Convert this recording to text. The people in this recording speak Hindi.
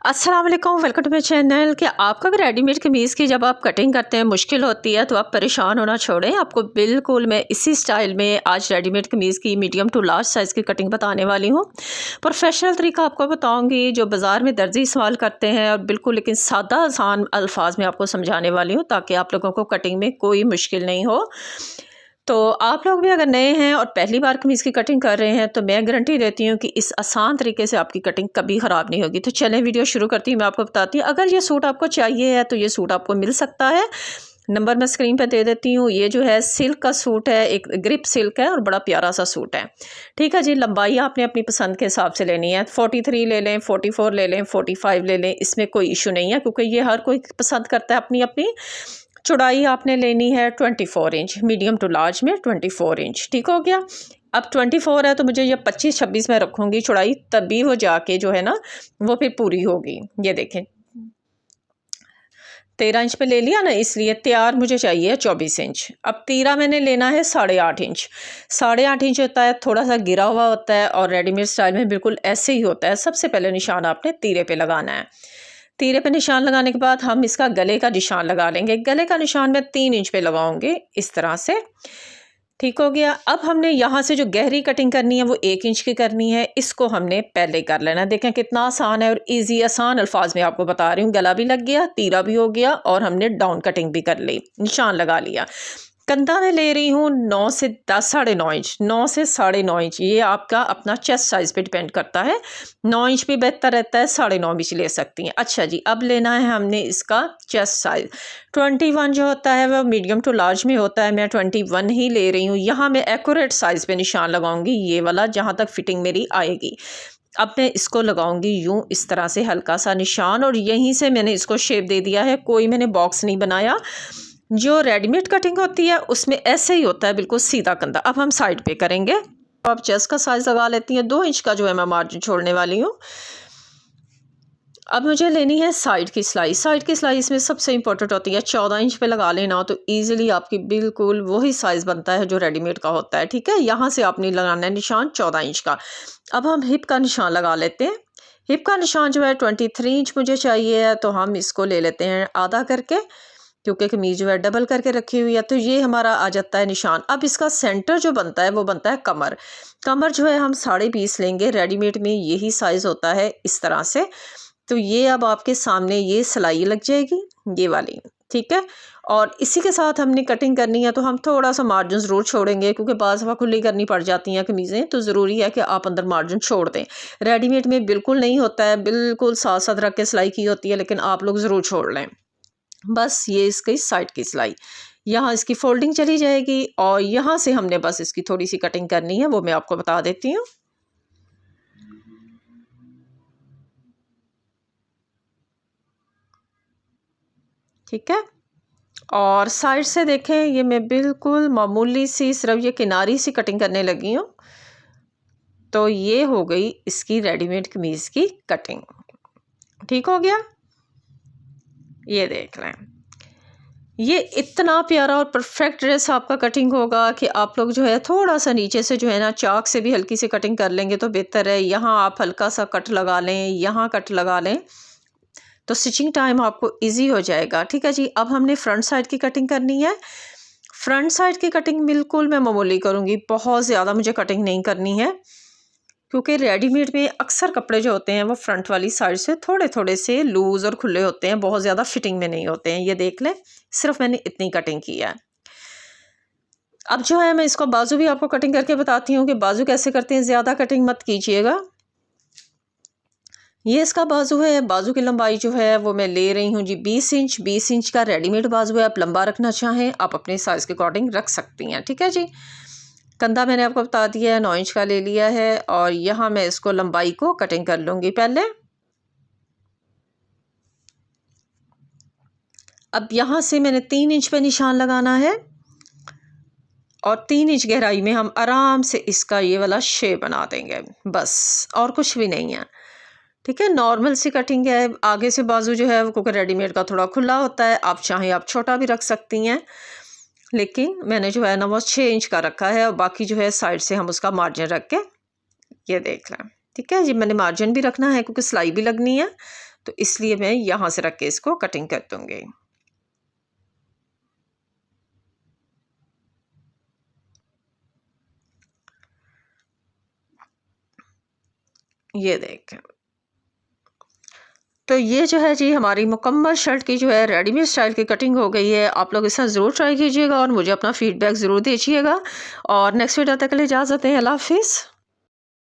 अस्सलाम वालेकुम, वेलकम टू माई चैनल। कि आपका भी रेडीमेड कमीज़ की जब आप कटिंग करते हैं मुश्किल होती है तो आप परेशान होना छोड़ें। आपको बिल्कुल मैं इसी स्टाइल में आज रेडीमेड कमीज़ की मीडियम टू लार्ज साइज़ की कटिंग बताने वाली हूँ। प्रोफेशनल तरीका आपको बताऊँगी जो बाज़ार में दर्जी इस्तेमाल करते हैं, और बिल्कुल लेकिन सादा आसान अल्फाज में आपको समझाने वाली हूँ ताकि आप लोगों को कटिंग में कोई मुश्किल नहीं हो। तो आप लोग भी अगर नए हैं और पहली बार कमीज़ की कटिंग कर रहे हैं तो मैं गारंटी देती हूँ कि इस आसान तरीके से आपकी कटिंग कभी ख़राब नहीं होगी। तो चलें वीडियो शुरू करती हूँ। मैं आपको बताती हूँ, अगर ये सूट आपको चाहिए है तो ये सूट आपको मिल सकता है। नंबर मैं स्क्रीन पे दे देती हूँ। ये जो है सिल्क का सूट है, एक ग्रिप सिल्क है और बड़ा प्यारा सा सूट है। ठीक है जी। लंबाई आपने अपनी पसंद के हिसाब से लेनी है। 43 ले लें, 44 ले लें, 45 ले लें, इसमें कोई इशू नहीं है क्योंकि ये हर कोई पसंद करता है अपनी अपनी। चौड़ाई आपने लेनी है 24 इंच, मीडियम टू लार्ज में 24 इंच। ठीक हो गया। अब 24 है तो मुझे ये 25-26 में रखूँगी चौड़ाई, तभी वो जाके जो है ना वो फिर पूरी होगी। ये देखें 13 इंच पे ले लिया ना, इसलिए तैयार मुझे चाहिए 24 इंच। अब तीरा मैंने लेना है 8.5 इंच। 8.5 इंच होता है, थोड़ा सा गिरा हुआ होता है और रेडीमेड स्टाइल में बिल्कुल ऐसे ही होता है। सबसे पहले निशान आपने तीरे पे लगाना है। तीरे पे निशान लगाने के बाद हम इसका गले का निशान लगा लेंगे। गले का निशान मैं 3 इंच पे लगाऊंगी इस तरह से। ठीक हो गया। अब हमने यहाँ से जो गहरी कटिंग करनी है वो 1 इंच की करनी है। इसको हमने पहले कर लेना। देखें कितना आसान है और इजी आसान अल्फाज में आपको बता रही हूँ। गला भी लग गया, तीरा भी हो गया और हमने डाउन कटिंग भी कर ली, निशान लगा लिया। कंधा मैं ले रही हूँ 9 से 10 9.5 इंच, 9 से 9.5 इंच। ये आपका अपना चेस्ट साइज़ पे डिपेंड करता है। 9 इंच भी बेहतर रहता है, 9.5 भी ले सकती हैं। अच्छा जी, अब लेना है हमने इसका चेस्ट साइज़। 21 जो होता है वह मीडियम टू लार्ज में होता है। मैं 21 ही ले रही हूँ। यहाँ मैं एक्यूरेट साइज़ पे निशान लगाऊंगी, ये वाला जहाँ तक फिटिंग मेरी आएगी। अब मैं इसको लगाऊंगी यूँ इस तरह से हल्का सा निशान, और यहीं से मैंने इसको शेप दे दिया है। कोई मैंने बॉक्स नहीं बनाया। जो रेडीमेड कटिंग होती है उसमें ऐसे ही होता है, बिल्कुल सीधा कंधा। अब हम साइड पे करेंगे। तो आप चेस्ट का साइज लगा लेती हैं। 2 इंच का जो है मैं मार्जिन छोड़ने वाली हूँ। अब मुझे लेनी है साइड की सिलाई। साइड की सिलाई इसमें सबसे इंपॉर्टेंट होती है। 14 इंच पे लगा लेना तो ईजिली आपकी बिल्कुल वही साइज़ बनता है जो रेडीमेड का होता है। ठीक है। यहाँ से आपने लगाना है निशान 14 इंच का। अब हम हिप का निशान लगा लेते हैं। हिप का निशान जो है 23 इंच मुझे चाहिए है, तो हम इसको ले लेते हैं आधा करके, क्योंकि कमीज जो है डबल करके रखी हुई है। तो ये हमारा आ जाता है निशान। अब इसका सेंटर जो बनता है वो बनता है कमर। कमर जो है हम 20.5 लेंगे। रेडीमेड में यही साइज़ होता है इस तरह से। तो ये अब आपके सामने ये सिलाई लग जाएगी, ये वाली। ठीक है। और इसी के साथ हमने कटिंग करनी है तो हम थोड़ा सा मार्जिन ज़रूर छोड़ेंगे, क्योंकि बाज़ दफ़ा खुली करनी पड़ जाती हैं कमीज़ें, तो ज़रूरी है कि आप अंदर मार्जिन छोड़ दें। रेडीमेड में बिल्कुल नहीं होता है, बिल्कुल साथ साथ रख के सिलाई की होती है, लेकिन आप लोग ज़रूर छोड़ लें। बस ये इसकी साइड की सिलाई, यहाँ इसकी फोल्डिंग चली जाएगी और यहाँ से हमने बस इसकी थोड़ी सी कटिंग करनी है, वो मैं आपको बता देती हूँ। ठीक है। और साइड से देखें, ये मैं बिल्कुल मामूली सी सिर्फ ये किनारी सी कटिंग करने लगी हूँ। तो ये हो गई इसकी रेडीमेड कमीज की कटिंग। ठीक हो गया। ये देख लें, ये इतना प्यारा और परफेक्ट ड्रेस आपका कटिंग होगा कि आप लोग जो है थोड़ा सा नीचे से जो है ना चाक से भी हल्की सी कटिंग कर लेंगे तो बेहतर है। यहाँ आप हल्का सा कट लगा लें, यहाँ कट लगा लें, तो स्टिचिंग टाइम आपको इजी हो जाएगा। ठीक है जी। अब हमने फ्रंट साइड की कटिंग करनी है। फ्रंट साइड की कटिंग बिल्कुल मैं मामूली करूँगी, बहुत ज़्यादा मुझे कटिंग नहीं करनी है, क्योंकि रेडीमेड में अक्सर कपड़े जो होते हैं वो फ्रंट वाली साइड से थोड़े थोड़े से लूज़ और खुले होते हैं, बहुत ज़्यादा फिटिंग में नहीं होते हैं। ये देख लें, सिर्फ मैंने इतनी कटिंग की है। अब जो है मैं इसको बाजू भी आपको कटिंग करके बताती हूँ कि बाजू कैसे करते हैं। ज़्यादा कटिंग मत कीजिएगा। ये इसका बाजू है। बाजू की लंबाई जो है वो मैं ले रही हूँ जी 20 इंच। 20 इंच का रेडीमेड बाजू है। आप लंबा रखना चाहें आप अपने साइज़ के अकॉर्डिंग रख सकती हैं। ठीक है जी। कंधा मैंने आपको बता दिया है, 9 इंच का ले लिया है और यहाँ मैं इसको लंबाई को कटिंग कर लूँगी पहले। अब यहाँ से मैंने 3 इंच पे निशान लगाना है और 3 इंच गहराई में हम आराम से इसका ये वाला शेप बना देंगे, बस और कुछ भी नहीं है। ठीक है। नॉर्मल सी कटिंग है। आगे से बाजू जो है वो क्योंकि रेडीमेड का थोड़ा खुला होता है, आप चाहें आप छोटा भी रख सकती हैं, लेकिन मैंने जो है ना वो 6 इंच का रखा है और बाकी जो है साइड से हम उसका मार्जिन रख के ये देख लें। ठीक है जी। मैंने मार्जिन भी रखना है क्योंकि सिलाई भी लगनी है, तो इसलिए मैं यहाँ से रख के इसको कटिंग कर दूँगी। ये देखें। तो ये जो है जी हमारी मुकम्मल शर्ट की जो है रेडीमेड स्टाइल की कटिंग हो गई है। आप लोग इसे ज़रूर ट्राई कीजिएगा और मुझे अपना फ़ीडबैक ज़रूर दीजिएगा और नेक्स्ट वीडियो तक के लिए इजाज़त दें। अल्लाह हाफ़िज़।